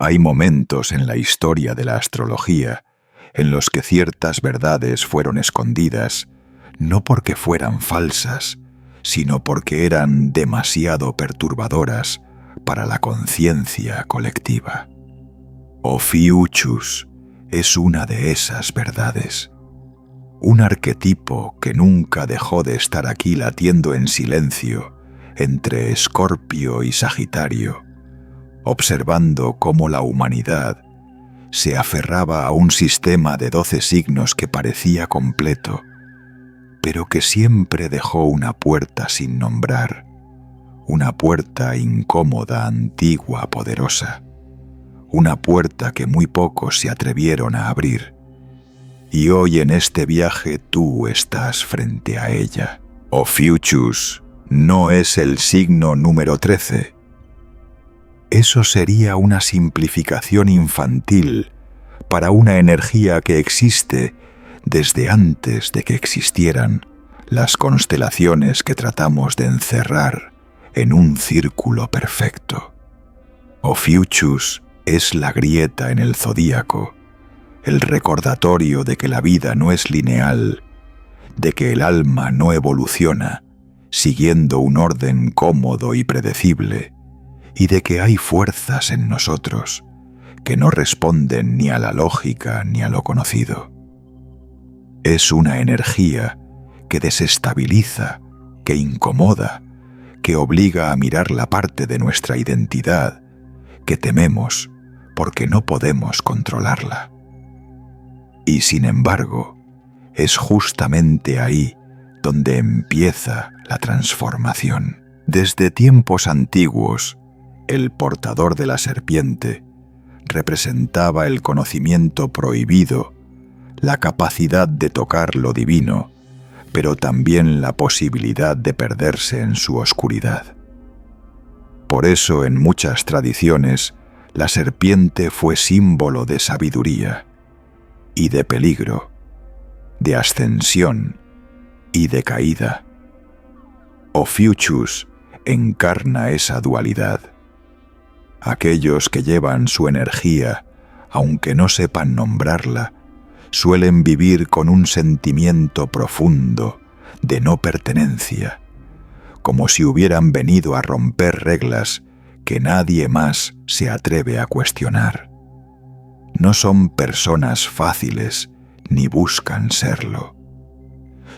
Hay momentos en la historia de la astrología en los que ciertas verdades fueron escondidas, no porque fueran falsas, sino porque eran demasiado perturbadoras para la conciencia colectiva. Ophiuchus es una de esas verdades. Un arquetipo que nunca dejó de estar aquí latiendo en silencio entre Escorpio y Sagitario, observando cómo la humanidad se aferraba a un sistema de 12 signos que parecía completo, pero que siempre dejó una puerta sin nombrar, una puerta incómoda, antigua, poderosa, una puerta que muy pocos se atrevieron a abrir. Y hoy en este viaje tú estás frente a ella. Ophiuchus no es el signo número 13. Eso sería una simplificación infantil para una energía que existe desde antes de que existieran las constelaciones que tratamos de encerrar en un círculo perfecto. Ophiuchus es la grieta en el zodíaco, el recordatorio de que la vida no es lineal, de que el alma no evoluciona siguiendo un orden cómodo y predecible, y de que hay fuerzas en nosotros que no responden ni a la lógica ni a lo conocido. Es una energía que desestabiliza, que incomoda, que obliga a mirar la parte de nuestra identidad que tememos porque no podemos controlarla. Y sin embargo, es justamente ahí donde empieza la transformación. Desde tiempos antiguos, el portador de la serpiente representaba el conocimiento prohibido, la capacidad de tocar lo divino, pero también la posibilidad de perderse en su oscuridad. Por eso, en muchas tradiciones, la serpiente fue símbolo de sabiduría y de peligro, de ascensión y de caída. Ophiuchus encarna esa dualidad. Aquellos que llevan su energía, aunque no sepan nombrarla, suelen vivir con un sentimiento profundo de no pertenencia, como si hubieran venido a romper reglas que nadie más se atreve a cuestionar. No son personas fáciles ni buscan serlo.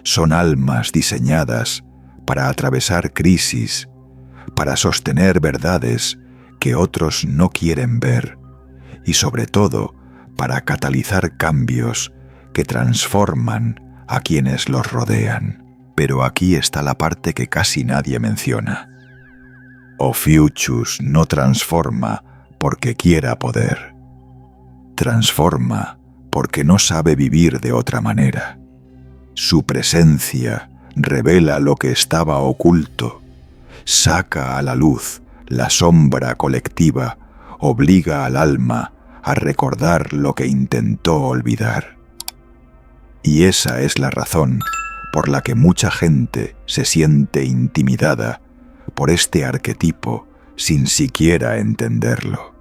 Son almas diseñadas para atravesar crisis, para sostener verdades que otros no quieren ver y sobre todo para catalizar cambios que transforman a quienes los rodean. Pero aquí está la parte que casi nadie menciona. Ophiuchus no transforma porque quiera poder. Transforma porque no sabe vivir de otra manera. Su presencia revela lo que estaba oculto, saca a la luz la sombra colectiva, obliga al alma a recordar lo que intentó olvidar. Y esa es la razón por la que mucha gente se siente intimidada por este arquetipo sin siquiera entenderlo.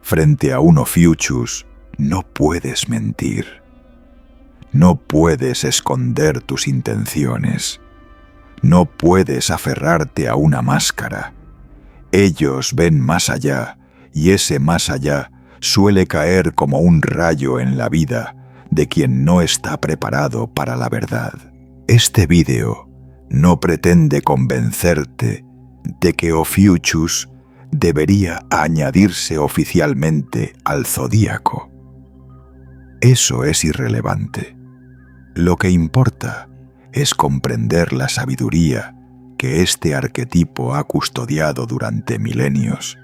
Frente a un Ophiuchus no puedes mentir. No puedes esconder tus intenciones. No puedes aferrarte a una máscara. Ellos ven más allá, y ese más allá suele caer como un rayo en la vida de quien no está preparado para la verdad. Este vídeo no pretende convencerte de que Ophiuchus debería añadirse oficialmente al zodíaco. Eso es irrelevante. Lo que importa es comprender la sabiduría que este arquetipo ha custodiado durante milenios,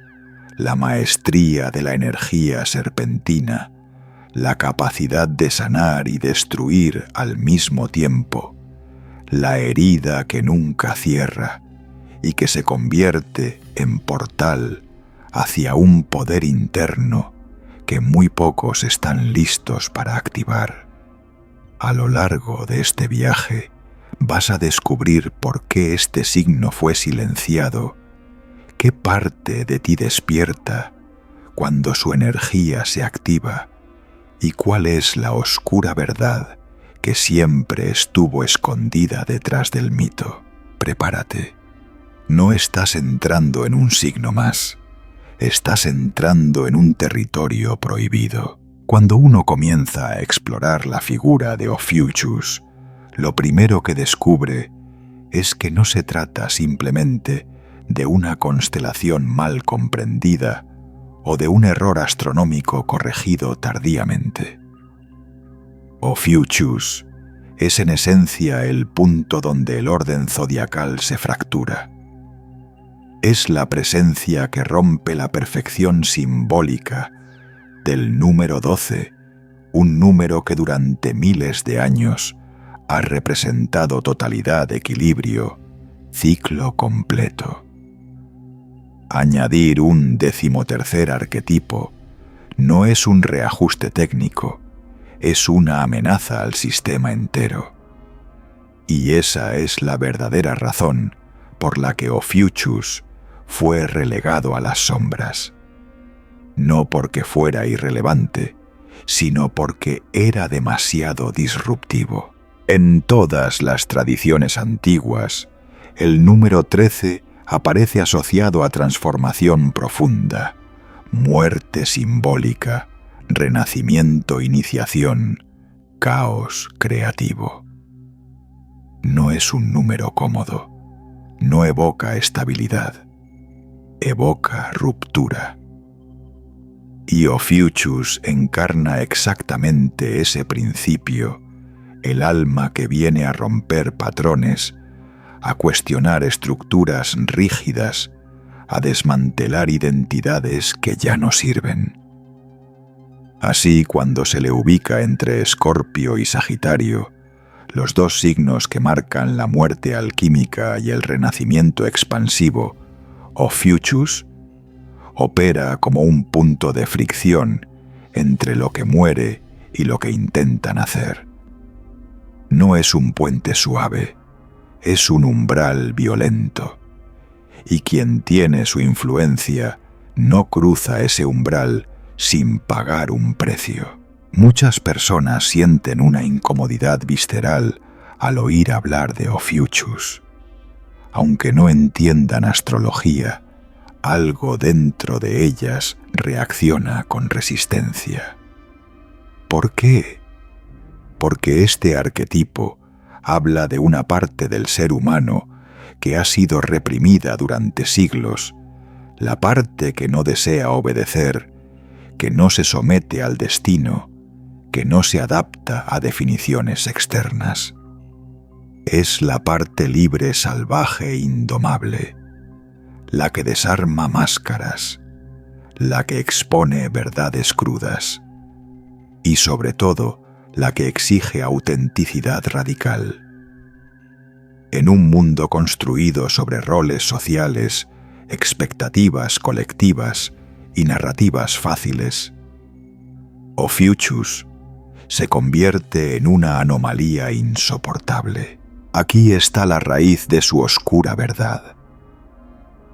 la maestría de la energía serpentina, la capacidad de sanar y destruir al mismo tiempo, la herida que nunca cierra y que se convierte en portal hacia un poder interno que muy pocos están listos para activar. A lo largo de este viaje vas a descubrir por qué este signo fue silenciado, qué parte de ti despierta cuando su energía se activa y cuál es la oscura verdad que siempre estuvo escondida detrás del mito. Prepárate. No estás entrando en un signo más. Estás entrando en un territorio prohibido. Cuando uno comienza a explorar la figura de Ophiuchus, lo primero que descubre es que no se trata simplemente de una constelación mal comprendida o de un error astronómico corregido tardíamente. Ophiuchus es en esencia el punto donde el orden zodiacal se fractura. Es la presencia que rompe la perfección simbólica del número 12, un número que durante miles de años ha representado totalidad, equilibrio, ciclo completo. Añadir un 13º arquetipo no es un reajuste técnico, es una amenaza al sistema entero. Y esa es la verdadera razón por la que Ophiuchus fue relegado a las sombras. No porque fuera irrelevante, sino porque era demasiado disruptivo. En todas las tradiciones antiguas, el número 13 aparece asociado a transformación profunda, muerte simbólica, renacimiento, iniciación, caos creativo. No es un número cómodo, no evoca estabilidad, evoca ruptura. Y Ophiuchus encarna exactamente ese principio, el alma que viene a romper patrones, a cuestionar estructuras rígidas, a desmantelar identidades que ya no sirven. Así, cuando se le ubica entre Escorpio y Sagitario, los dos signos que marcan la muerte alquímica y el renacimiento expansivo, Ophiuchus opera como un punto de fricción entre lo que muere y lo que intenta nacer. No es un puente suave, es un umbral violento, y quien tiene su influencia no cruza ese umbral sin pagar un precio. Muchas personas sienten una incomodidad visceral al oír hablar de Ophiuchus. Aunque no entiendan astrología, algo dentro de ellas reacciona con resistencia. ¿Por qué? Porque este arquetipo habla de una parte del ser humano que ha sido reprimida durante siglos, la parte que no desea obedecer, que no se somete al destino, que no se adapta a definiciones externas. Es la parte libre, salvaje e indomable, la que desarma máscaras, la que expone verdades crudas y, sobre todo, la que exige autenticidad radical. En un mundo construido sobre roles sociales, expectativas colectivas y narrativas fáciles, Ophiuchus se convierte en una anomalía insoportable. Aquí está la raíz de su oscura verdad.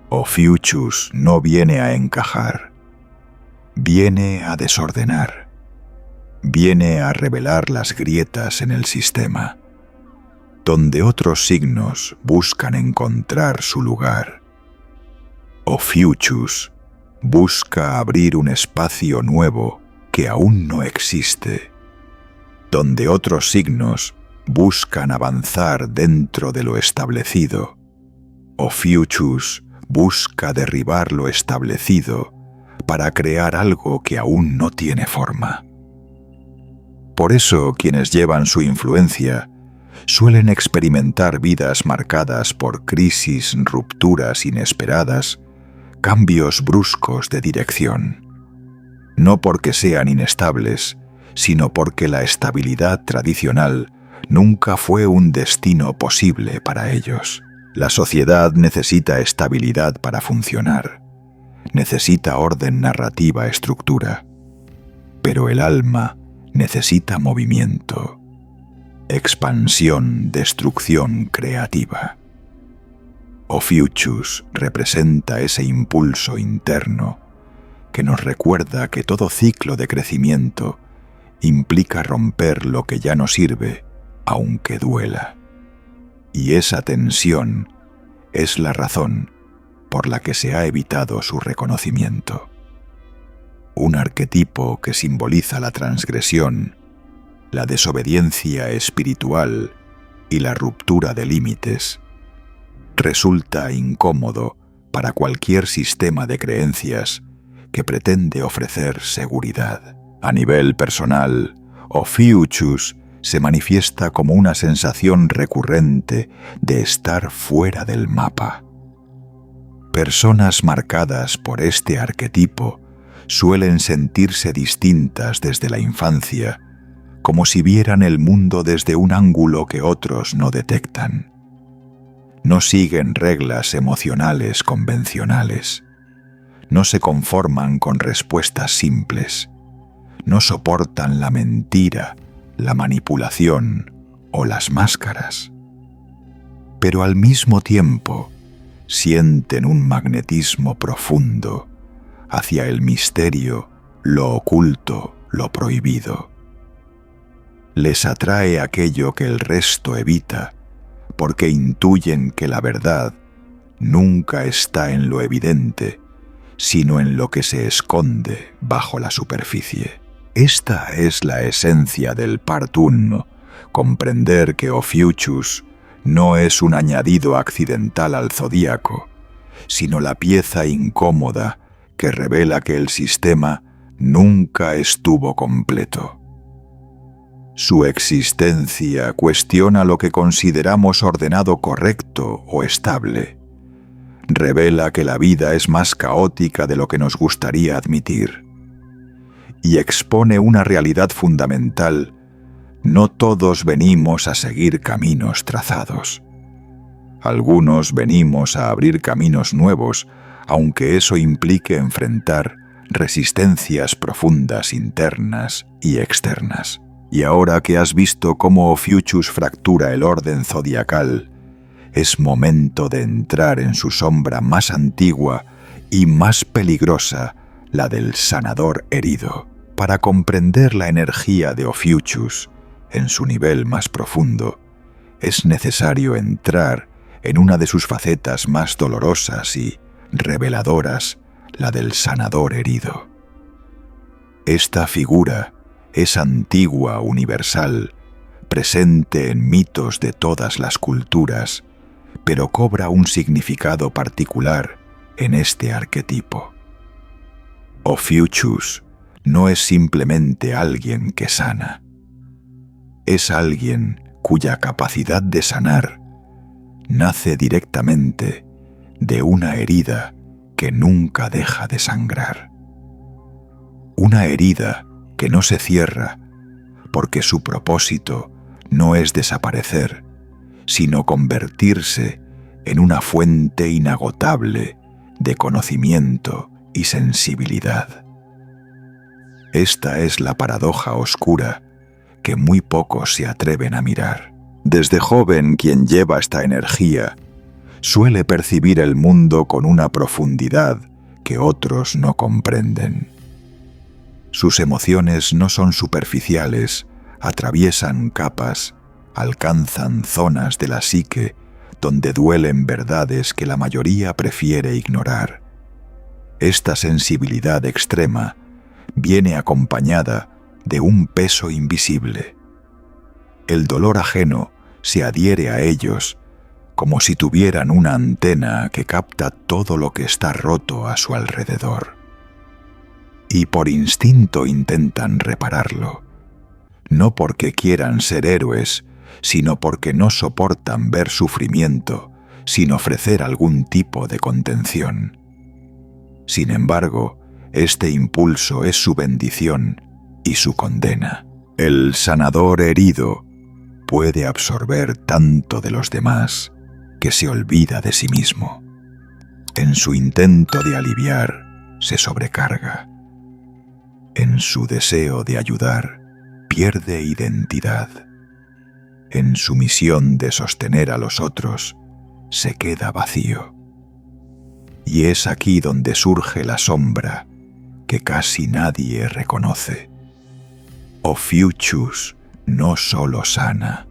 Ophiuchus no viene a encajar, viene a desordenar, viene a revelar las grietas en el sistema, donde otros signos buscan encontrar su lugar. Ophiuchus busca abrir un espacio nuevo que aún no existe, donde otros signos buscan avanzar dentro de lo establecido. Ophiuchus busca derribar lo establecido para crear algo que aún no tiene forma. Por eso quienes llevan su influencia suelen experimentar vidas marcadas por crisis, rupturas inesperadas, cambios bruscos de dirección. No porque sean inestables, sino porque la estabilidad tradicional nunca fue un destino posible para ellos. La sociedad necesita estabilidad para funcionar, necesita orden, narrativa, estructura, pero el alma necesita movimiento, expansión, destrucción creativa. Ophiuchus representa ese impulso interno que nos recuerda que todo ciclo de crecimiento implica romper lo que ya no sirve, aunque duela. Y esa tensión es la razón por la que se ha evitado su reconocimiento. Un arquetipo que simboliza la transgresión, la desobediencia espiritual y la ruptura de límites, resulta incómodo para cualquier sistema de creencias que pretende ofrecer seguridad. A nivel personal, Ophiuchus se manifiesta como una sensación recurrente de estar fuera del mapa. Personas marcadas por este arquetipo suelen sentirse distintas desde la infancia, como si vieran el mundo desde un ángulo que otros no detectan. No siguen reglas emocionales convencionales. No se conforman con respuestas simples. No soportan la mentira, la manipulación o las máscaras. Pero al mismo tiempo sienten un magnetismo profundo hacia el misterio, lo oculto, lo prohibido. Les atrae aquello que el resto evita, porque intuyen que la verdad nunca está en lo evidente, sino en lo que se esconde bajo la superficie. Esta es la esencia del Part 1, comprender que Ophiuchus no es un añadido accidental al zodíaco, sino la pieza incómoda que revela que el sistema nunca estuvo completo. Su existencia cuestiona lo que consideramos ordenado, correcto o estable. Revela que la vida es más caótica de lo que nos gustaría admitir. Y expone una realidad fundamental: no todos venimos a seguir caminos trazados. Algunos venimos a abrir caminos nuevos, aunque eso implique enfrentar resistencias profundas internas y externas. Y ahora que has visto cómo Ophiuchus fractura el orden zodiacal, es momento de entrar en su sombra más antigua y más peligrosa, la del sanador herido. Para comprender la energía de Ophiuchus en su nivel más profundo, es necesario entrar en una de sus facetas más dolorosas y reveladoras, la del sanador herido. Esta figura es antigua, universal, presente en mitos de todas las culturas, pero cobra un significado particular en este arquetipo. Ophiuchus no es simplemente alguien que sana. Es alguien cuya capacidad de sanar nace directamente de una herida que nunca deja de sangrar. Una herida que no se cierra porque su propósito no es desaparecer, sino convertirse en una fuente inagotable de conocimiento y sensibilidad. Esta es la paradoja oscura que muy pocos se atreven a mirar. Desde joven, quien lleva esta energía suele percibir el mundo con una profundidad que otros no comprenden. Sus emociones no son superficiales, atraviesan capas, alcanzan zonas de la psique donde duelen verdades que la mayoría prefiere ignorar. Esta sensibilidad extrema viene acompañada de un peso invisible. El dolor ajeno se adhiere a ellos como si tuvieran una antena que capta todo lo que está roto a su alrededor. Y por instinto intentan repararlo, no porque quieran ser héroes, sino porque no soportan ver sufrimiento sin ofrecer algún tipo de contención. Sin embargo, este impulso es su bendición y su condena. El sanador herido puede absorber tanto de los demás que se olvida de sí mismo. En su intento de aliviar, se sobrecarga. En su deseo de ayudar, pierde identidad. En su misión de sostener a los otros, se queda vacío. Y es aquí donde surge la sombra que casi nadie reconoce. Ophiuchus no solo sana,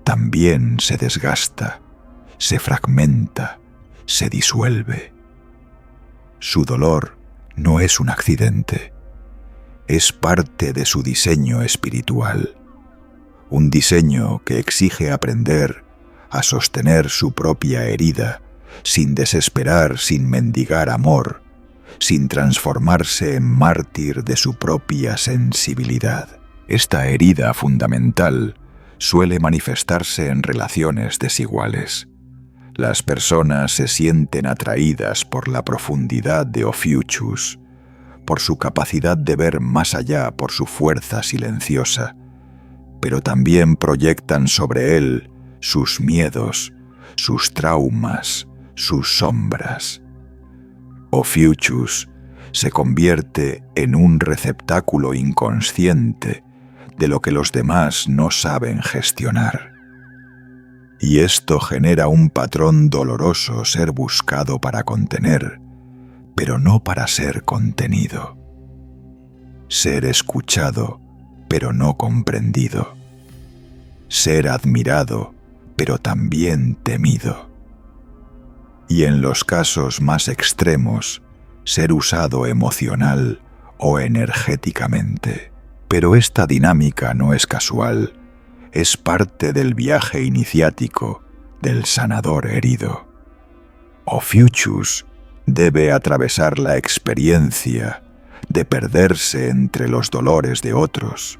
también se desgasta, se fragmenta, se disuelve. Su dolor no es un accidente, es parte de su diseño espiritual, un diseño que exige aprender a sostener su propia herida, sin desesperar, sin mendigar amor, sin transformarse en mártir de su propia sensibilidad. Esta herida fundamental suele manifestarse en relaciones desiguales. Las personas se sienten atraídas por la profundidad de Ophiuchus, por su capacidad de ver más allá, por su fuerza silenciosa, pero también proyectan sobre él sus miedos, sus traumas, sus sombras. Ophiuchus se convierte en un receptáculo inconsciente de lo que los demás no saben gestionar. Y esto genera un patrón doloroso ser buscado para contener, pero no para ser contenido. Ser escuchado, pero no comprendido. Ser admirado, pero también temido. Y en los casos más extremos, ser usado emocional o energéticamente. Pero esta dinámica no es casual, es parte del viaje iniciático del sanador herido. Ophiuchus debe atravesar la experiencia de perderse entre los dolores de otros,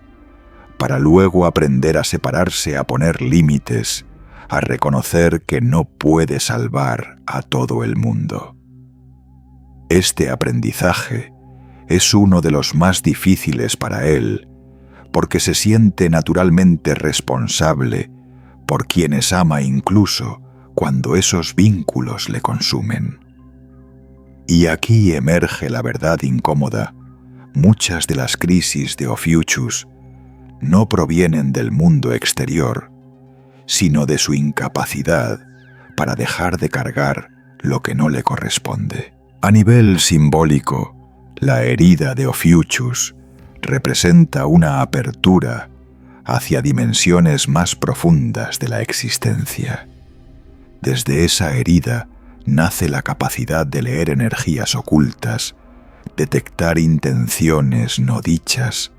para luego aprender a separarse, a poner límites, a reconocer que no puede salvar a todo el mundo. Este aprendizaje es uno de los más difíciles para él, porque se siente naturalmente responsable por quienes ama incluso cuando esos vínculos le consumen. Y aquí emerge la verdad incómoda. Muchas de las crisis de Ophiuchus no provienen del mundo exterior, sino de su incapacidad para dejar de cargar lo que no le corresponde. A nivel simbólico, la herida de Ophiuchus representa una apertura hacia dimensiones más profundas de la existencia. Desde esa herida nace la capacidad de leer energías ocultas, detectar intenciones no dichas,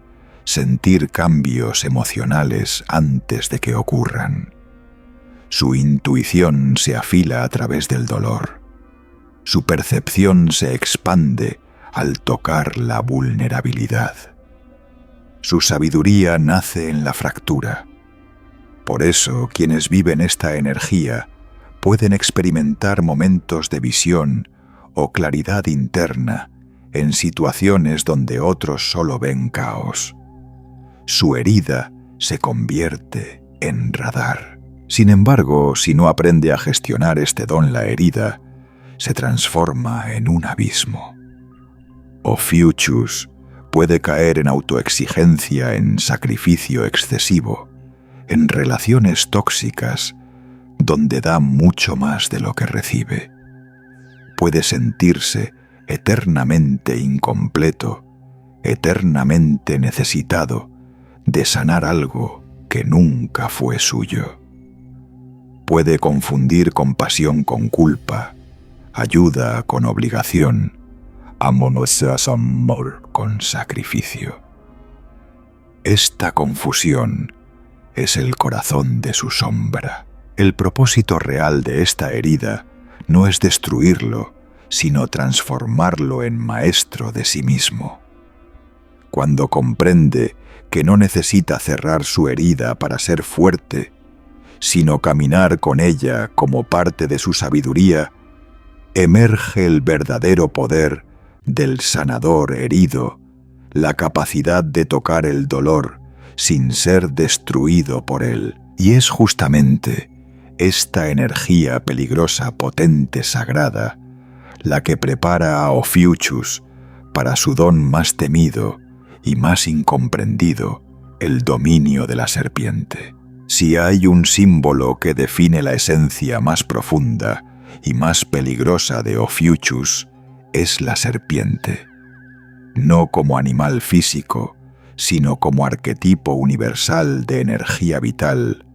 sentir cambios emocionales antes de que ocurran. Su intuición se afila a través del dolor. Su percepción se expande al tocar la vulnerabilidad. Su sabiduría nace en la fractura. Por eso, quienes viven esta energía pueden experimentar momentos de visión o claridad interna en situaciones donde otros solo ven caos. Su herida se convierte en radar. Sin embargo, si no aprende a gestionar este don, la herida se transforma en un abismo. Ophiuchus puede caer en autoexigencia, en sacrificio excesivo, en relaciones tóxicas donde da mucho más de lo que recibe. Puede sentirse eternamente incompleto, eternamente necesitado de sanar algo que nunca fue suyo. Puede confundir compasión con culpa, ayuda con obligación, amor con sacrificio. Esta confusión es el corazón de su sombra. El propósito real de esta herida no es destruirlo, sino transformarlo en maestro de sí mismo. Cuando comprende que no necesita cerrar su herida para ser fuerte, sino caminar con ella como parte de su sabiduría, emerge el verdadero poder del sanador herido, la capacidad de tocar el dolor sin ser destruido por él. Y es justamente esta energía peligrosa, potente, sagrada, la que prepara a Ophiuchus para su don más temido y más incomprendido, el dominio de la serpiente. Si hay un símbolo que define la esencia más profunda y más peligrosa de Ophiuchus, es la serpiente. no como animal físico, sino como arquetipo universal de energía vital,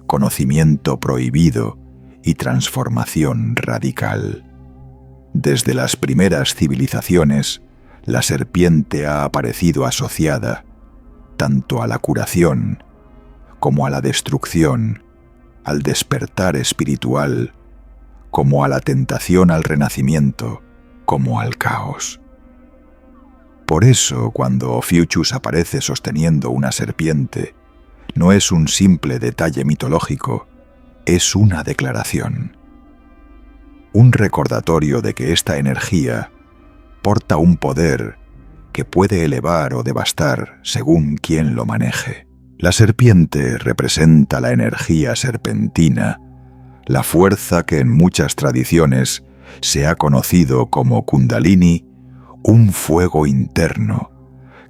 conocimiento prohibido y transformación radical. Desde las primeras civilizaciones, la serpiente ha aparecido asociada tanto a la curación como a la destrucción, al despertar espiritual, como a la tentación al renacimiento, como al caos. Por eso, cuando Ophiuchus aparece sosteniendo una serpiente, no es un simple detalle mitológico, es una declaración. Un recordatorio de que esta energía porta un poder que puede elevar o devastar según quien lo maneje. La serpiente representa la energía serpentina, la fuerza que en muchas tradiciones se ha conocido como Kundalini, un fuego interno,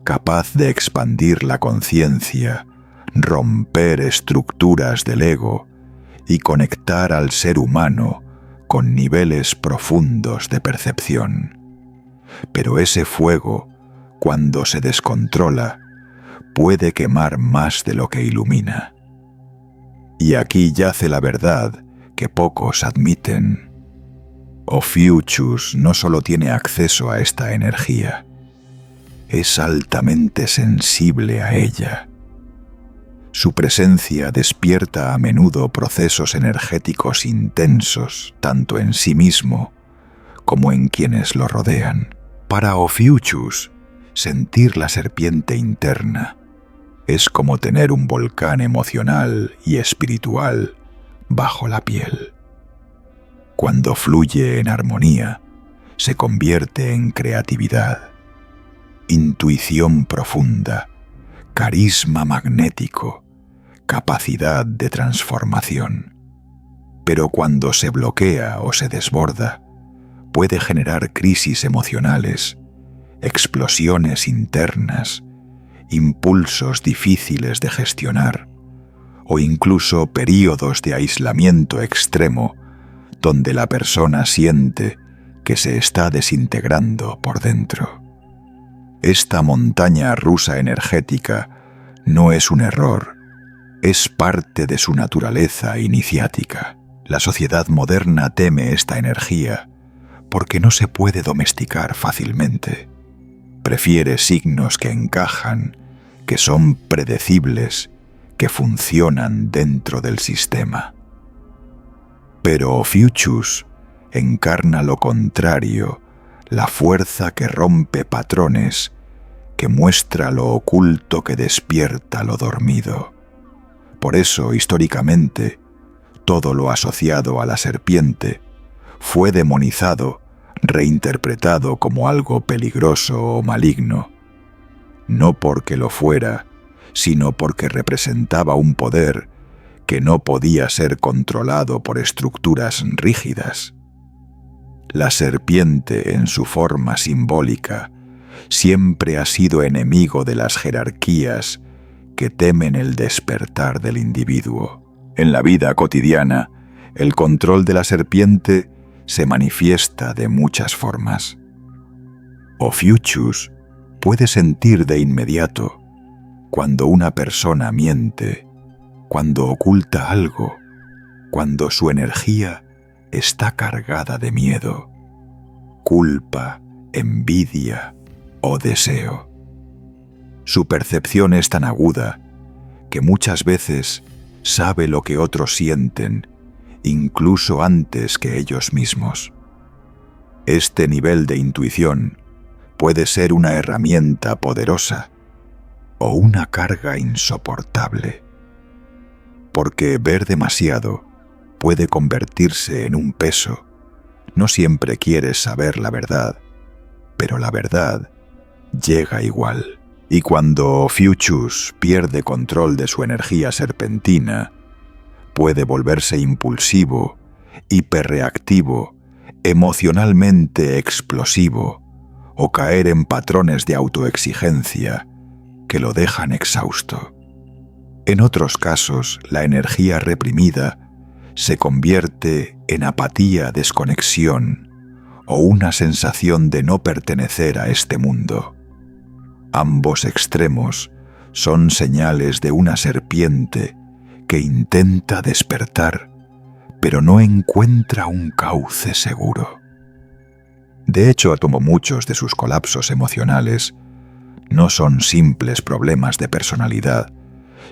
capaz de expandir la conciencia, romper estructuras del ego y conectar al ser humano con niveles profundos de percepción. Pero ese fuego, cuando se descontrola, puede quemar más de lo que ilumina. Y aquí yace la verdad que pocos admiten. Ophiuchus no solo tiene acceso a esta energía, es altamente sensible a ella. Su presencia despierta a menudo procesos energéticos intensos, tanto en sí mismo como en quienes lo rodean. Para Ophiuchus, sentir la serpiente interna es como tener un volcán emocional y espiritual bajo la piel. Cuando fluye en armonía, se convierte en creatividad, intuición profunda, carisma magnético, capacidad de transformación. Pero cuando se bloquea o se desborda, puede generar crisis emocionales, explosiones internas, impulsos difíciles de gestionar, o incluso períodos de aislamiento extremo donde la persona siente que se está desintegrando por dentro. Esta montaña rusa energética no es un error, es parte de su naturaleza iniciática. La sociedad moderna teme esta energía porque no se puede domesticar fácilmente. Prefiere signos que encajan, que son predecibles, que funcionan dentro del sistema. Pero Ophiuchus encarna lo contrario, la fuerza que rompe patrones, que muestra lo oculto, que despierta lo dormido. Por eso, históricamente, todo lo asociado a la serpiente fue demonizado, reinterpretado como algo peligroso o maligno, no porque lo fuera, sino porque representaba un poder que no podía ser controlado por estructuras rígidas. La serpiente, en su forma simbólica, siempre ha sido enemigo de las jerarquías que temen el despertar del individuo. En la vida cotidiana, el control de la serpiente se manifiesta de muchas formas. Ophiuchus puede sentir de inmediato cuando una persona miente, cuando oculta algo, cuando su energía está cargada de miedo, culpa, envidia o deseo. Su percepción es tan aguda que muchas veces sabe lo que otros sienten, incluso antes que ellos mismos. Este nivel de intuición puede ser una herramienta poderosa o una carga insoportable, porque ver demasiado puede convertirse en un peso. No siempre quieres saber la verdad, pero la verdad llega igual. Y cuando Ophiuchus pierde control de su energía serpentina, puede volverse impulsivo, hiperreactivo, emocionalmente explosivo o caer en patrones de autoexigencia que lo dejan exhausto. En otros casos, la energía reprimida se convierte en apatía, desconexión o una sensación de no pertenecer a este mundo. Ambos extremos son señales de una serpiente que intenta despertar, pero no encuentra un cauce seguro. De hecho, como muchos de sus colapsos emocionales, no son simples problemas de personalidad,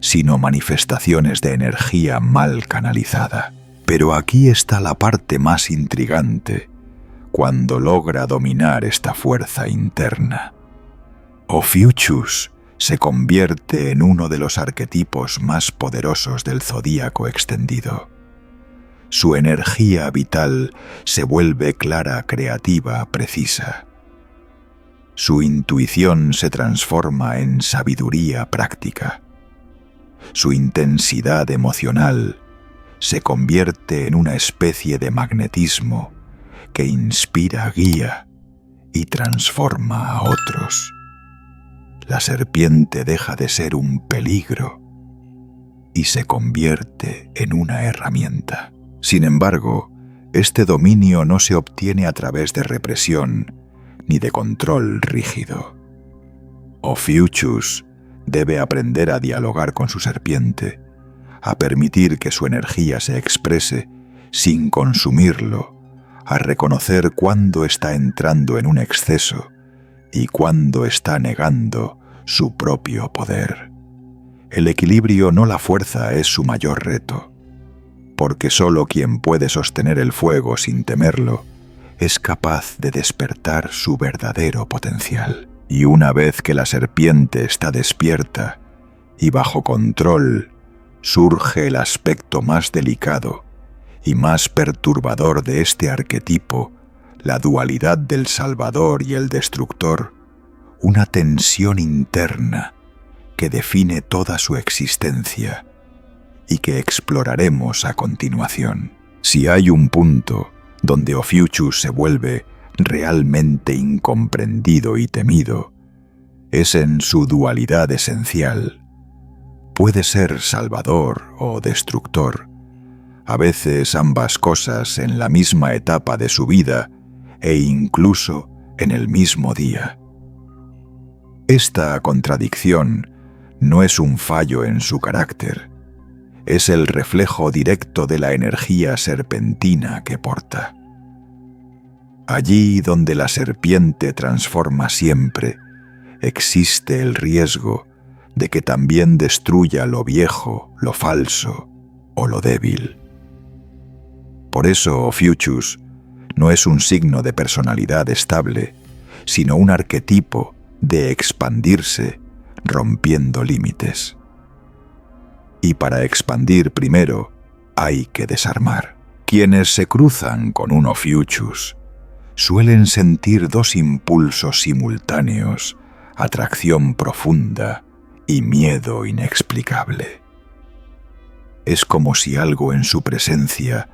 sino manifestaciones de energía mal canalizada. Pero aquí está la parte más intrigante, cuando logra dominar esta fuerza interna. Ophiuchus se convierte en uno de los arquetipos más poderosos del zodíaco extendido. Su energía vital se vuelve clara, creativa, precisa. Su intuición se transforma en sabiduría práctica. Su intensidad emocional se convierte en una especie de magnetismo que inspira, guía y transforma a otros. La serpiente deja de ser un peligro y se convierte en una herramienta. Sin embargo, este dominio no se obtiene a través de represión ni de control rígido. Ophiuchus debe aprender a dialogar con su serpiente, a permitir que su energía se exprese sin consumirlo, a reconocer cuándo está entrando en un exceso y cuándo está negando su propio poder. El equilibrio, no la fuerza, es su mayor reto, porque solo quien puede sostener el fuego sin temerlo es capaz de despertar su verdadero potencial. Y una vez que la serpiente está despierta y bajo control, surge el aspecto más delicado y más perturbador de este arquetipo, la dualidad del salvador y el destructor, una tensión interna que define toda su existencia y que exploraremos a continuación. Si hay un punto donde Ophiuchus se vuelve realmente incomprendido y temido, es en su dualidad esencial. Puede ser salvador o destructor, a veces ambas cosas en la misma etapa de su vida e incluso en el mismo día. Esta contradicción no es un fallo en su carácter, es el reflejo directo de la energía serpentina que porta. Allí donde la serpiente transforma siempre, existe el riesgo de que también destruya lo viejo, lo falso o lo débil. Por eso Ophiuchus no es un signo de personalidad estable, sino un arquetipo de expandirse rompiendo límites. Y para expandir primero hay que desarmar. Quienes se cruzan con un Ophiuchus suelen sentir dos impulsos simultáneos, atracción profunda y miedo inexplicable. Es como si algo en su presencia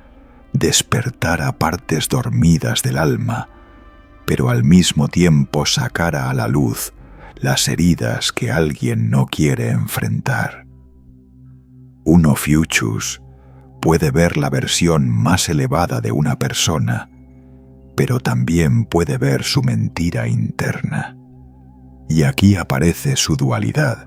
despertara partes dormidas del alma, pero al mismo tiempo sacara a la luz las heridas que alguien no quiere enfrentar. Un Ophiuchus puede ver la versión más elevada de una persona, pero también puede ver su mentira interna. Y aquí aparece su dualidad.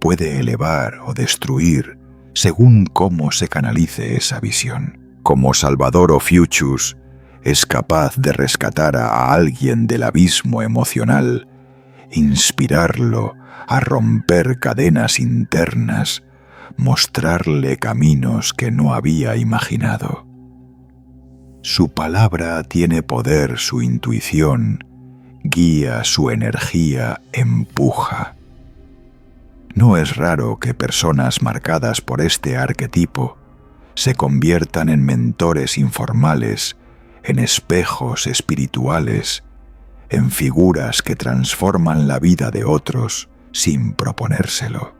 Puede elevar o destruir según cómo se canalice esa visión. Como Salvador Ophiuchus es capaz de rescatar a alguien del abismo emocional, inspirarlo a romper cadenas internas, mostrarle caminos que no había imaginado. Su palabra tiene poder, su intuición guía, su energía empuja. No es raro que personas marcadas por este arquetipo se conviertan en mentores informales, en espejos espirituales, en figuras que transforman la vida de otros sin proponérselo.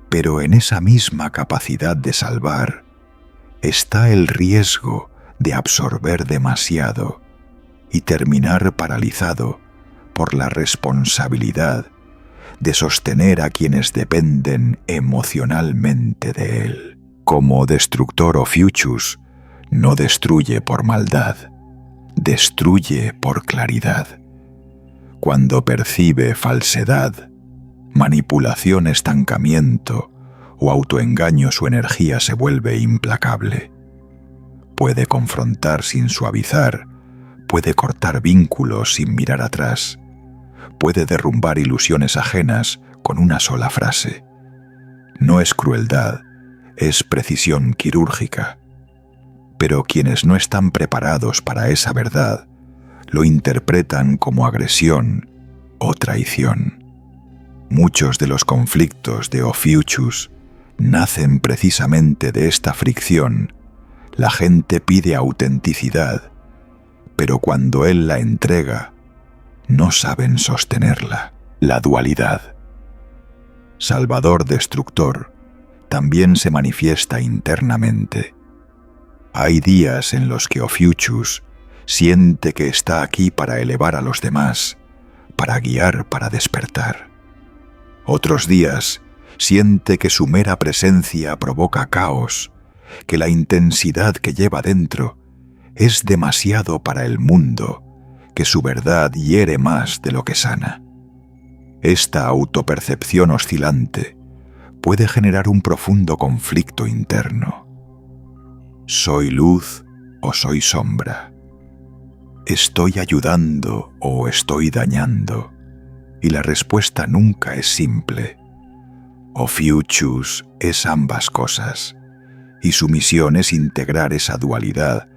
Pero en esa misma capacidad de salvar está el riesgo de absorber demasiado y terminar paralizado por la responsabilidad de sostener a quienes dependen emocionalmente de él. Como destructor Ophiuchus no destruye por maldad, destruye por claridad. Cuando percibe falsedad, manipulación, estancamiento o autoengaño, su energía se vuelve implacable. Puede confrontar sin suavizar, puede cortar vínculos sin mirar atrás, puede derrumbar ilusiones ajenas con una sola frase. No es crueldad, es precisión quirúrgica. Pero quienes no están preparados para esa verdad, lo interpretan como agresión o traición. Muchos de los conflictos de Ophiuchus nacen precisamente de esta fricción. La gente pide autenticidad, pero cuando él la entrega, no saben sostenerla. La dualidad. Salvador destructor también se manifiesta internamente. Hay días en los que Ophiuchus siente que está aquí para elevar a los demás, para guiar, para despertar. Otros días siente que su mera presencia provoca caos, que la intensidad que lleva dentro es demasiado para el mundo, que su verdad hiere más de lo que sana. Esta autopercepción oscilante puede generar un profundo conflicto interno. ¿Soy luz o soy sombra? ¿Estoy ayudando o estoy dañando? Y la respuesta nunca es simple. Ophiuchus es ambas cosas, y su misión es integrar esa dualidad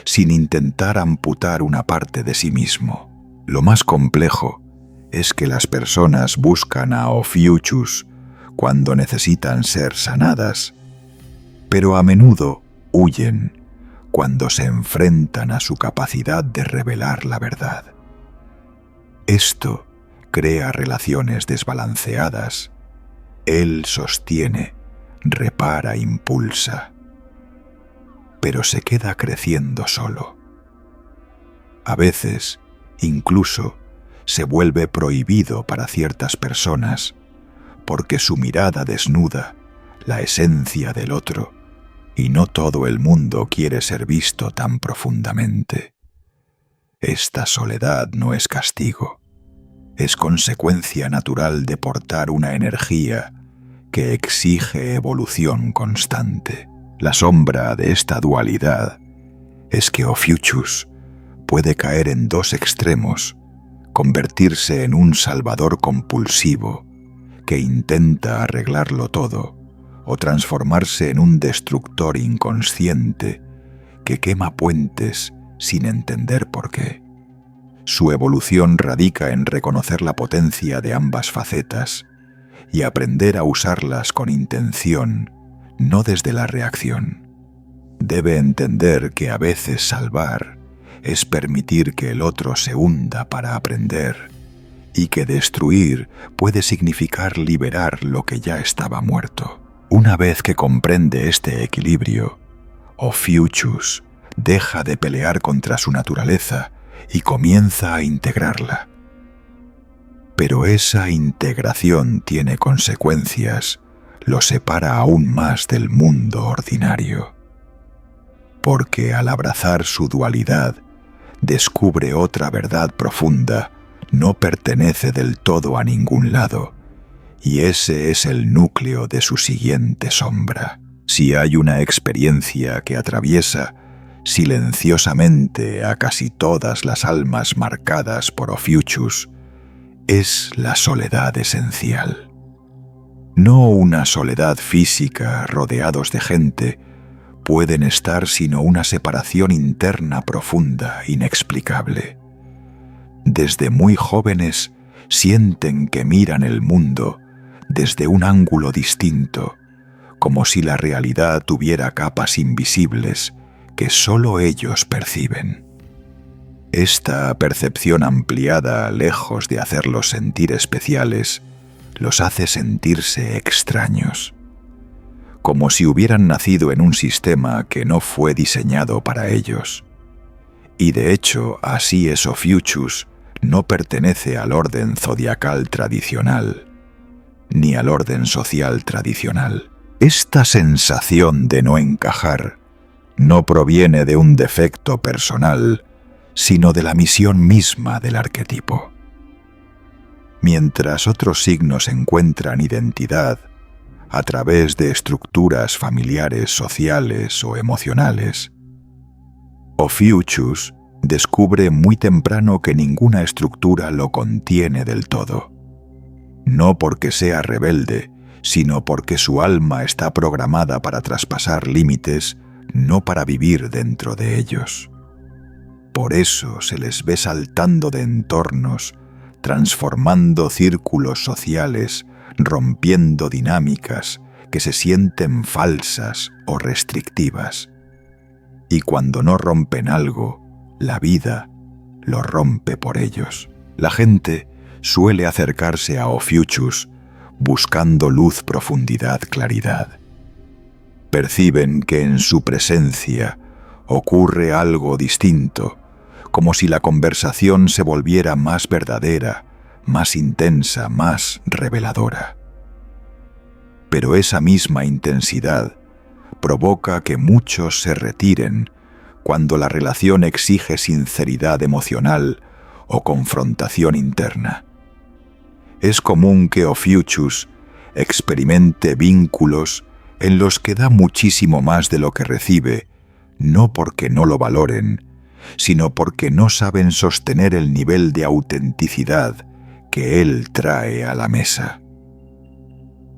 sin intentar amputar una parte de sí mismo. Lo más complejo es que las personas buscan a Ophiuchus cuando necesitan ser sanadas, pero a menudo huyen cuando se enfrentan a su capacidad de revelar la verdad. Esto crea relaciones desbalanceadas. Él sostiene, repara, impulsa, pero se queda creciendo solo. A veces, incluso, se vuelve prohibido para ciertas personas porque su mirada desnuda la esencia del otro, y no todo el mundo quiere ser visto tan profundamente. Esta soledad no es castigo, es consecuencia natural de portar una energía que exige evolución constante. La sombra de esta dualidad es que Ophiuchus puede caer en dos extremos, convertirse en un salvador compulsivo que intenta arreglarlo todo, o transformarse en un destructor inconsciente que quema puentes sin entender por qué. Su evolución radica en reconocer la potencia de ambas facetas y aprender a usarlas con intención, no desde la reacción. Debe entender que a veces salvar es permitir que el otro se hunda para aprender, y que destruir puede significar liberar lo que ya estaba muerto. Una vez que comprende este equilibrio, Ophiuchus deja de pelear contra su naturaleza y comienza a integrarla. Pero esa integración tiene consecuencias, lo separa aún más del mundo ordinario. Porque al abrazar su dualidad, descubre otra verdad profunda, no pertenece del todo a ningún lado, y ese es el núcleo de su siguiente sombra. Si hay una experiencia que atraviesa silenciosamente a casi todas las almas marcadas por Ophiuchus, es la soledad esencial. No una soledad física rodeados de gente pueden estar, sino una separación interna profunda, inexplicable. Desde muy jóvenes sienten que miran el mundo desde un ángulo distinto, como si la realidad tuviera capas invisibles que solo ellos perciben. Esta percepción ampliada, lejos de hacerlos sentir especiales, los hace sentirse extraños, como si hubieran nacido en un sistema que no fue diseñado para ellos. Y de hecho, así es Ophiuchus, no pertenece al orden zodiacal tradicional, ni al orden social tradicional. Esta sensación de no encajar no proviene de un defecto personal, sino de la misión misma del arquetipo. Mientras otros signos encuentran identidad a través de estructuras familiares, sociales o emocionales, Ophiuchus descubre muy temprano que ninguna estructura lo contiene del todo. No porque sea rebelde, sino porque su alma está programada para traspasar límites, no para vivir dentro de ellos. Por eso se les ve saltando de entornos, transformando círculos sociales, rompiendo dinámicas que se sienten falsas o restrictivas. Y cuando no rompen algo, la vida lo rompe por ellos. La gente suele acercarse a Ophiuchus buscando luz, profundidad, claridad. Perciben que en su presencia ocurre algo distinto, como si la conversación se volviera más verdadera, más intensa, más reveladora. Pero esa misma intensidad provoca que muchos se retiren cuando la relación exige sinceridad emocional o confrontación interna. Es común que Ophiuchus experimente vínculos en los que da muchísimo más de lo que recibe, no porque no lo valoren, sino porque no saben sostener el nivel de autenticidad que él trae a la mesa.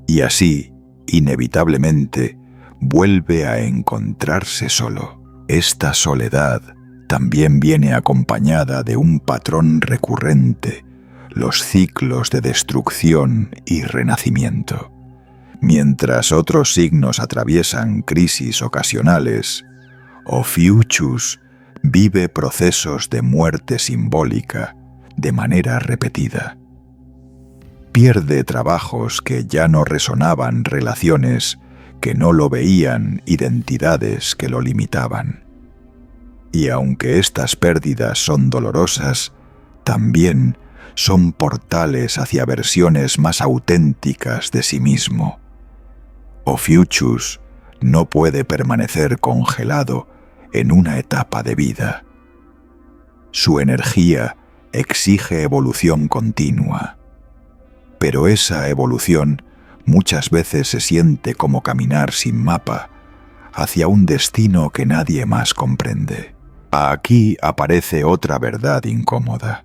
Y así, inevitablemente, vuelve a encontrarse solo. Esta soledad también viene acompañada de un patrón recurrente, los ciclos de destrucción y renacimiento. Mientras otros signos atraviesan crisis ocasionales, Ophiuchus vive procesos de muerte simbólica de manera repetida. Pierde trabajos que ya no resonaban, relaciones que no lo veían, identidades que lo limitaban. Y aunque estas pérdidas son dolorosas, también son portales hacia versiones más auténticas de sí mismo. Ophiuchus no puede permanecer congelado en una etapa de vida. Su energía exige evolución continua, pero esa evolución muchas veces se siente como caminar sin mapa hacia un destino que nadie más comprende. Aquí aparece otra verdad incómoda.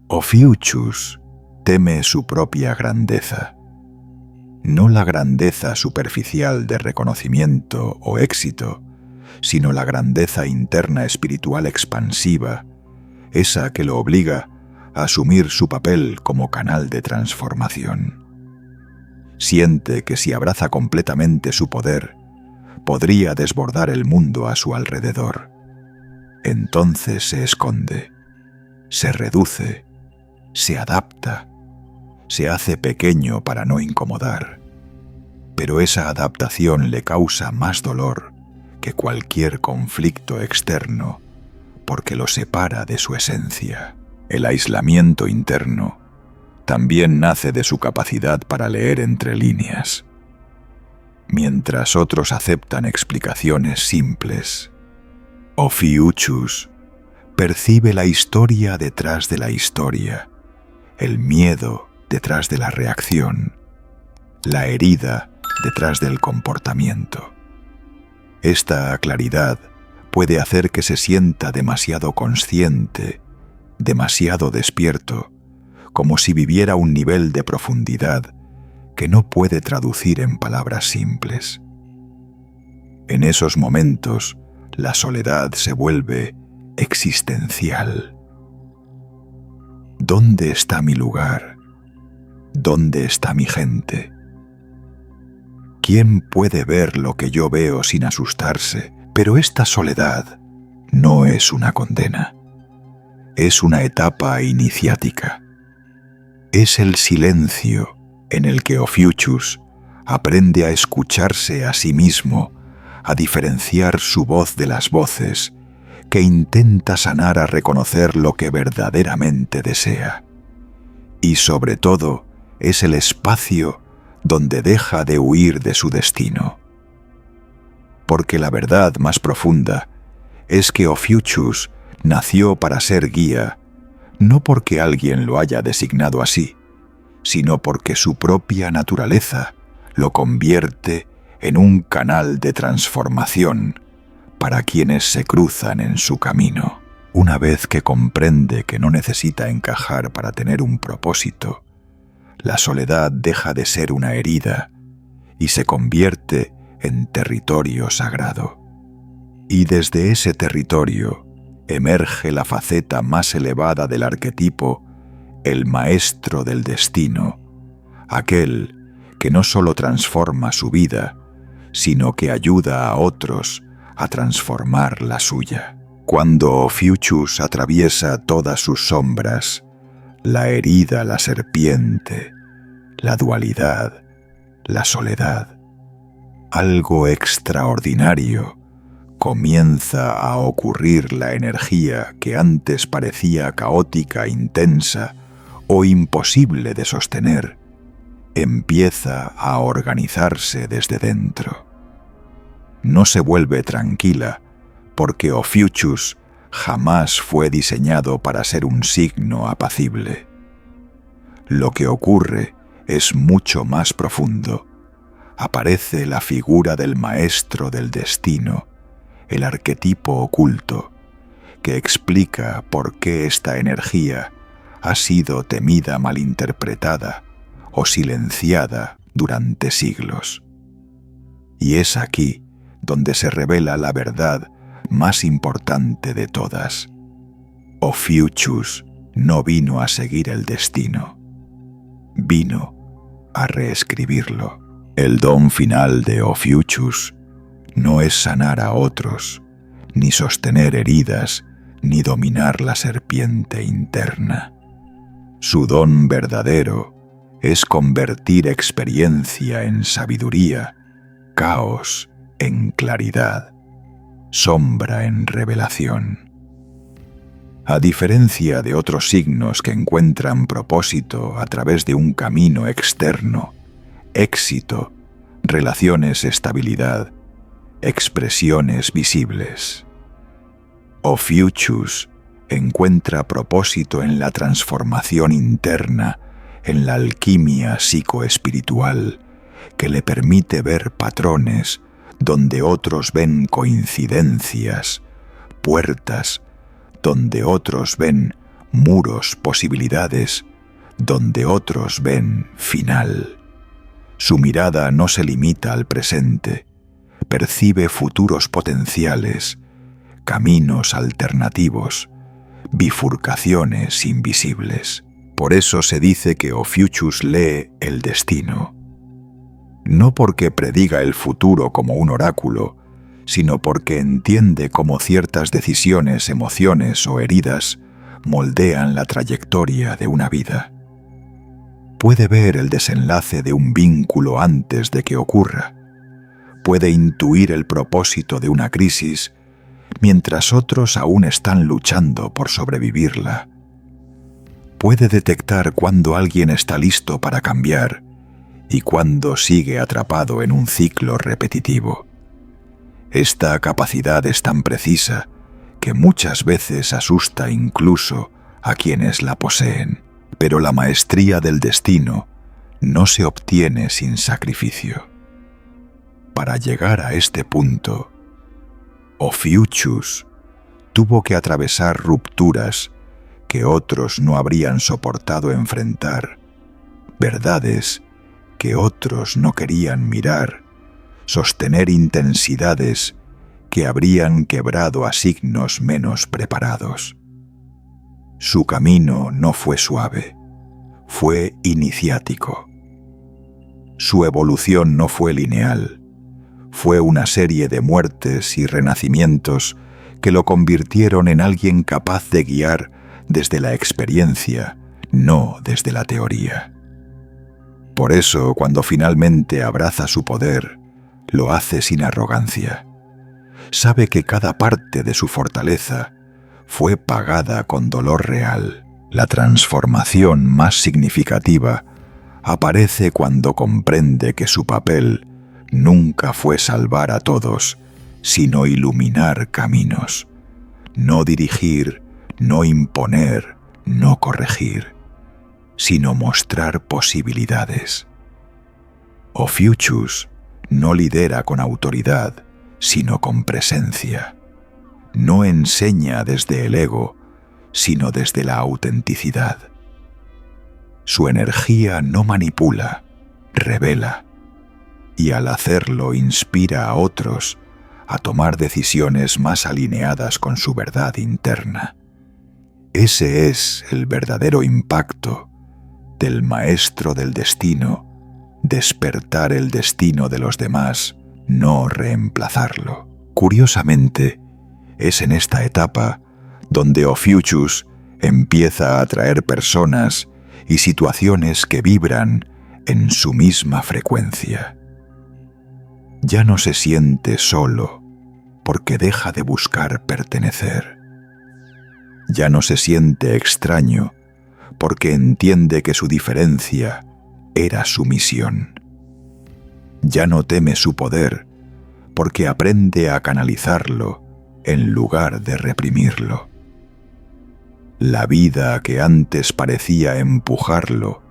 Ophiuchus teme su propia grandeza. No la grandeza superficial de reconocimiento o éxito, sino la grandeza interna espiritual expansiva, esa que lo obliga a asumir su papel como canal de transformación. Siente que si abraza completamente su poder, podría desbordar el mundo a su alrededor. Entonces se esconde, se reduce, se adapta, se hace pequeño para no incomodar. Pero esa adaptación le causa más dolor que cualquier conflicto externo, porque lo separa de su esencia. El aislamiento interno también nace de su capacidad para leer entre líneas. Mientras otros aceptan explicaciones simples, Ophiuchus percibe la historia detrás de la historia, el miedo detrás de la reacción, la herida detrás del comportamiento. Esta claridad puede hacer que se sienta demasiado consciente, demasiado despierto, como si viviera un nivel de profundidad que no puede traducir en palabras simples. En esos momentos, la soledad se vuelve existencial. ¿Dónde está mi lugar? ¿Dónde está mi gente? ¿Quién puede ver lo que yo veo sin asustarse? Pero esta soledad no es una condena. Es una etapa iniciática. Es el silencio en el que Ophiuchus aprende a escucharse a sí mismo, a diferenciar su voz de las voces, que intenta sanar a reconocer lo que verdaderamente desea. Y sobre todo, es el espacio donde deja de huir de su destino. Porque la verdad más profunda es que Ophiuchus nació para ser guía, no porque alguien lo haya designado así, sino porque su propia naturaleza lo convierte en un canal de transformación para quienes se cruzan en su camino. Una vez que comprende que no necesita encajar para tener un propósito, la soledad deja de ser una herida y se convierte en territorio sagrado. Y desde ese territorio emerge la faceta más elevada del arquetipo, el maestro del destino, aquel que no solo transforma su vida, sino que ayuda a otros a transformar la suya. Cuando Ophiuchus atraviesa todas sus sombras, la herida, la serpiente, la dualidad, la soledad, algo extraordinario comienza a ocurrir. La energía que antes parecía caótica, intensa o imposible de sostener, empieza a organizarse desde dentro. No se vuelve tranquila, porque Ophiuchus jamás fue diseñado para ser un signo apacible. Lo que ocurre es mucho más profundo. Aparece la figura del maestro del destino, el arquetipo oculto, que explica por qué esta energía ha sido temida, malinterpretada o silenciada durante siglos. Y es aquí donde se revela la verdad más importante de todas. Ophiuchus no vino a seguir el destino, vino a reescribirlo. El don final de Ophiuchus no es sanar a otros, ni sostener heridas, ni dominar la serpiente interna. Su don verdadero es convertir experiencia en sabiduría, caos en claridad, sombra en revelación. A diferencia de otros signos que encuentran propósito a través de un camino externo, éxito, relaciones, estabilidad, expresiones visibles, Ophiuchus encuentra propósito en la transformación interna, en la alquimia psicoespiritual, que le permite ver patrones donde otros ven coincidencias, puertas donde otros ven muros, posibilidades donde otros ven final. Su mirada no se limita al presente, percibe futuros potenciales, caminos alternativos, bifurcaciones invisibles. Por eso se dice que Ophiuchus lee el destino. No porque prediga el futuro como un oráculo, sino porque entiende cómo ciertas decisiones, emociones o heridas moldean la trayectoria de una vida. Puede ver el desenlace de un vínculo antes de que ocurra. Puede intuir el propósito de una crisis, mientras otros aún están luchando por sobrevivirla. Puede detectar cuando alguien está listo para cambiar y cuando sigue atrapado en un ciclo repetitivo. Esta capacidad es tan precisa que muchas veces asusta incluso a quienes la poseen. Pero la maestría del destino no se obtiene sin sacrificio. Para llegar a este punto, Ophiuchus tuvo que atravesar rupturas que otros no habrían soportado enfrentar, verdades que otros no querían mirar, sostener intensidades que habrían quebrado a signos menos preparados. Su camino no fue suave, fue iniciático. Su evolución no fue lineal, fue una serie de muertes y renacimientos que lo convirtieron en alguien capaz de guiar desde la experiencia, no desde la teoría. Por eso, cuando finalmente abraza su poder, lo hace sin arrogancia. Sabe que cada parte de su fortaleza fue pagada con dolor real. La transformación más significativa aparece cuando comprende que su papel nunca fue salvar a todos, sino iluminar caminos. No dirigir, no imponer, no corregir, sino mostrar posibilidades. Ophiuchus no lidera con autoridad, sino con presencia. No enseña desde el ego, sino desde la autenticidad. Su energía no manipula, revela, y al hacerlo inspira a otros a tomar decisiones más alineadas con su verdad interna. Ese es el verdadero impacto del maestro del destino, despertar el destino de los demás, no reemplazarlo. Curiosamente, es en esta etapa donde Ophiuchus empieza a atraer personas y situaciones que vibran en su misma frecuencia. Ya no se siente solo porque deja de buscar pertenecer. Ya no se siente extraño porque entiende que su diferencia era su misión. Ya no teme su poder porque aprende a canalizarlo en lugar de reprimirlo. La vida que antes parecía empujarlo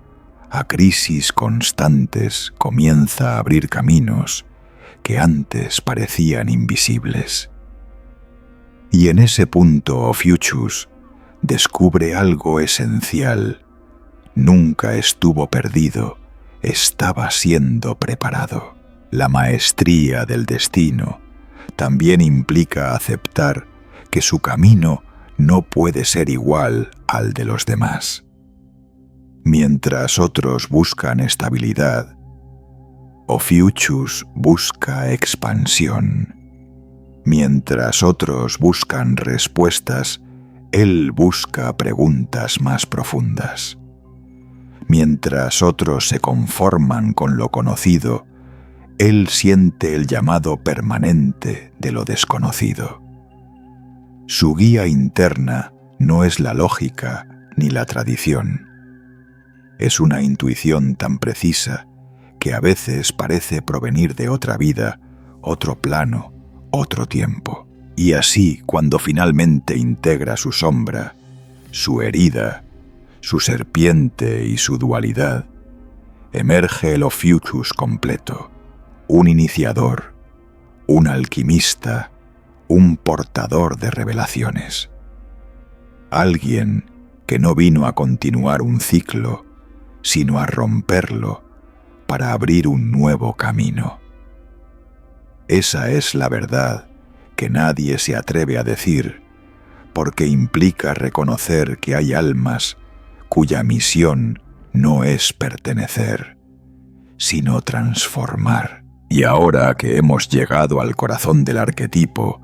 a crisis constantes comienza a abrir caminos que antes parecían invisibles. Y en ese punto Ophiuchus descubre algo esencial. Nunca estuvo perdido, estaba siendo preparado. La maestría del destino también implica aceptar que su camino no puede ser igual al de los demás. Mientras otros buscan estabilidad, Ophiuchus busca expansión. Mientras otros buscan respuestas, él busca preguntas más profundas. Mientras otros se conforman con lo conocido, él siente el llamado permanente de lo desconocido. Su guía interna no es la lógica ni la tradición. Es una intuición tan precisa que a veces parece provenir de otra vida, otro plano, otro tiempo. Y así, cuando finalmente integra su sombra, su herida, su serpiente y su dualidad, emerge el Ophiuchus completo, un iniciador, un alquimista, un portador de revelaciones. Alguien que no vino a continuar un ciclo, sino a romperlo para abrir un nuevo camino. Esa es la verdad que nadie se atreve a decir, porque implica reconocer que hay almas cuya misión no es pertenecer, sino transformar. Y ahora que hemos llegado al corazón del arquetipo,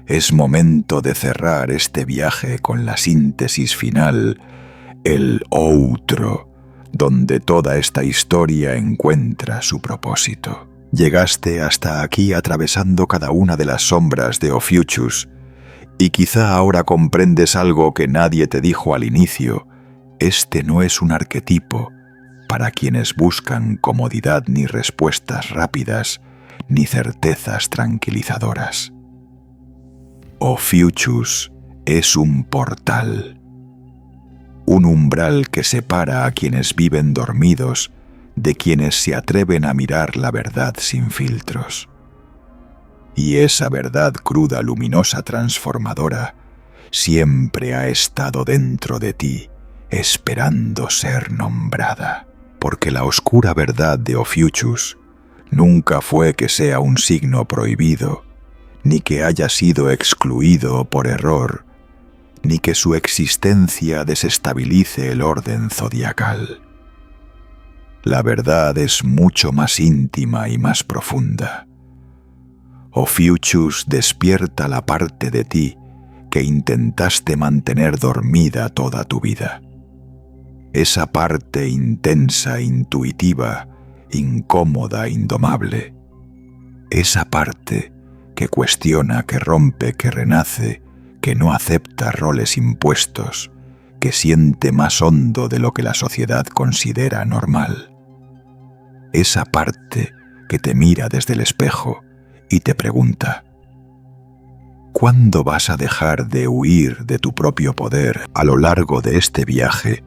es momento de cerrar este viaje con la síntesis final, el outro, donde toda esta historia encuentra su propósito. Llegaste hasta aquí atravesando cada una de las sombras de Ophiuchus, y quizá ahora comprendes algo que nadie te dijo al inicio. Este no es un arquetipo para quienes buscan comodidad ni respuestas rápidas, ni certezas tranquilizadoras. Ophiuchus es un portal, un umbral que separa a quienes viven dormidos de quienes se atreven a mirar la verdad sin filtros. Y esa verdad cruda, luminosa, transformadora, siempre ha estado dentro de ti, esperando ser nombrada. Porque la oscura verdad de Ophiuchus nunca fue que sea un signo prohibido, ni que haya sido excluido por error, ni que su existencia desestabilice el orden zodiacal. La verdad es mucho más íntima y más profunda. Ophiuchus despierta la parte de ti que intentaste mantener dormida toda tu vida. Esa parte intensa, intuitiva, incómoda, indomable. Esa parte que cuestiona, que rompe, que renace, que no acepta roles impuestos, que siente más hondo de lo que la sociedad considera normal. Esa parte que te mira desde el espejo y te pregunta: ¿Cuándo vas a dejar de huir de tu propio poder a lo largo de este viaje?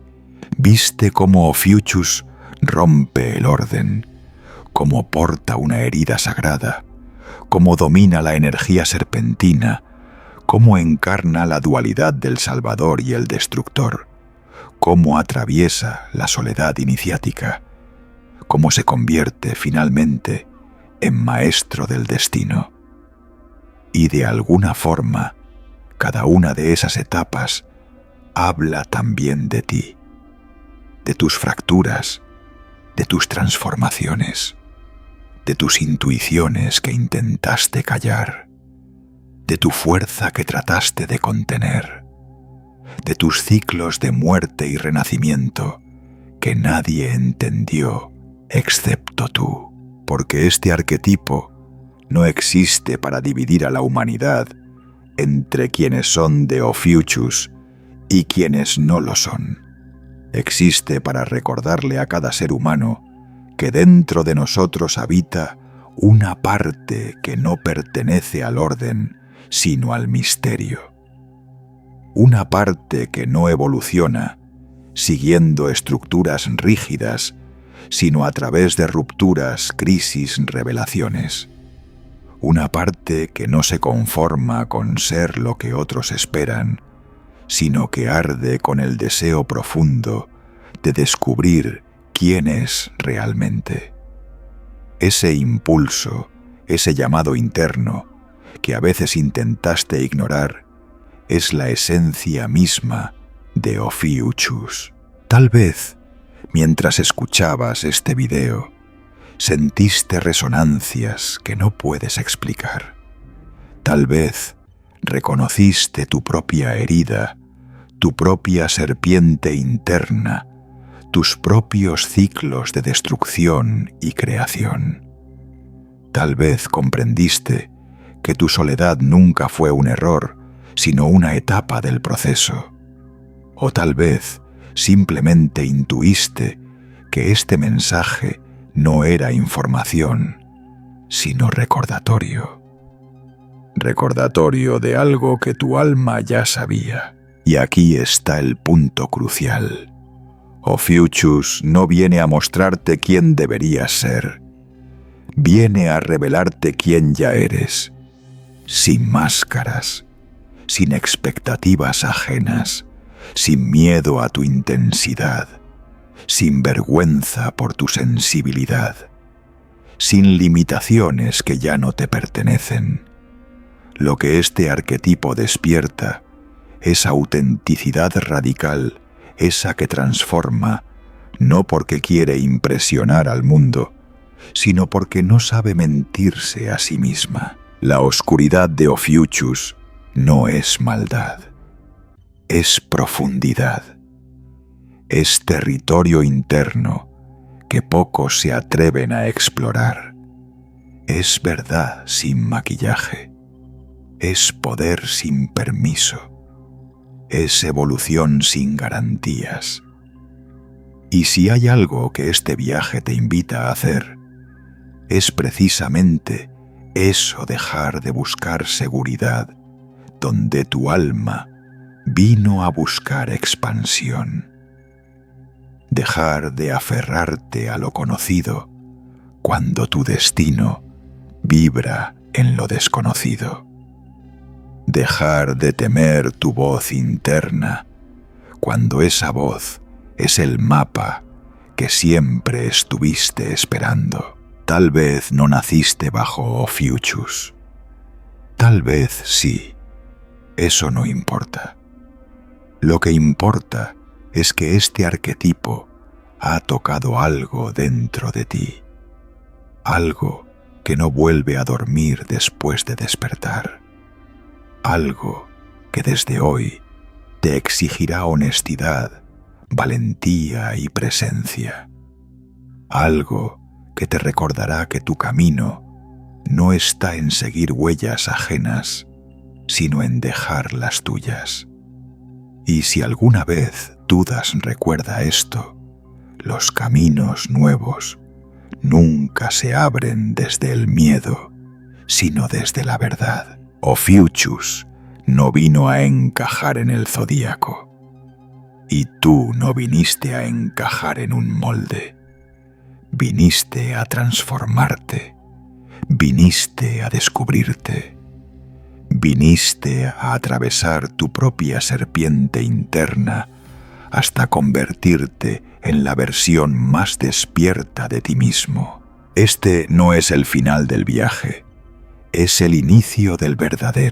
Viste cómo Ophiuchus rompe el orden, cómo porta una herida sagrada, cómo domina la energía serpentina, cómo encarna la dualidad del Salvador y el Destructor, cómo atraviesa la soledad iniciática, cómo se convierte finalmente en maestro del destino. Y de alguna forma, cada una de esas etapas habla también de ti, de tus fracturas, de tus transformaciones, de tus intuiciones que intentaste callar, de tu fuerza que trataste de contener, de tus ciclos de muerte y renacimiento que nadie entendió excepto tú, porque este arquetipo no existe para dividir a la humanidad entre quienes son de Ophiuchus y quienes no lo son. Existe para recordarle a cada ser humano que dentro de nosotros habita una parte que no pertenece al orden, sino al misterio. Una parte que no evoluciona siguiendo estructuras rígidas, sino a través de rupturas, crisis, revelaciones. Una parte que no se conforma con ser lo que otros esperan, sino que arde con el deseo profundo de descubrir quién es realmente. Ese impulso, ese llamado interno, que a veces intentaste ignorar, es la esencia misma de Ophiuchus. Tal vez, mientras escuchabas este video, sentiste resonancias que no puedes explicar. Tal vez reconociste tu propia herida, tu propia serpiente interna, tus propios ciclos de destrucción y creación. Tal vez comprendiste que tu soledad nunca fue un error, sino una etapa del proceso. O tal vez simplemente intuiste que este mensaje no era información, sino recordatorio. Recordatorio de algo que tu alma ya sabía. Y aquí está el punto crucial. Ophiuchus no viene a mostrarte quién deberías ser. Viene a revelarte quién ya eres. Sin máscaras, sin expectativas ajenas, sin miedo a tu intensidad, sin vergüenza por tu sensibilidad, sin limitaciones que ya no te pertenecen. Lo que este arquetipo despierta es autenticidad radical, esa que transforma, no porque quiere impresionar al mundo, sino porque no sabe mentirse a sí misma. La oscuridad de Ophiuchus no es maldad, es profundidad. Es territorio interno que pocos se atreven a explorar. Es verdad sin maquillaje. Es poder sin permiso. Es evolución sin garantías. Y si hay algo que este viaje te invita a hacer, es precisamente eso, dejar de buscar seguridad donde tu alma vino a buscar expansión. Dejar de aferrarte a lo conocido cuando tu destino vibra en lo desconocido. Dejar de temer tu voz interna cuando esa voz es el mapa que siempre estuviste esperando. Tal vez no naciste bajo Ophiuchus. Tal vez sí. Eso no importa. Lo que importa es que este arquetipo ha tocado algo dentro de ti. Algo que no vuelve a dormir después de despertar. Algo que desde hoy te exigirá honestidad, valentía y presencia. Algo que te recordará que tu camino no está en seguir huellas ajenas, sino en dejar las tuyas. Y si alguna vez dudas, recuerda esto: los caminos nuevos nunca se abren desde el miedo, sino desde la verdad. Ophiuchus no vino a encajar en el zodíaco, y tú no viniste a encajar en un molde. Viniste a transformarte, viniste a descubrirte, viniste a atravesar tu propia serpiente interna hasta convertirte en la versión más despierta de ti mismo. Este no es el final del viaje, es el inicio del verdadero.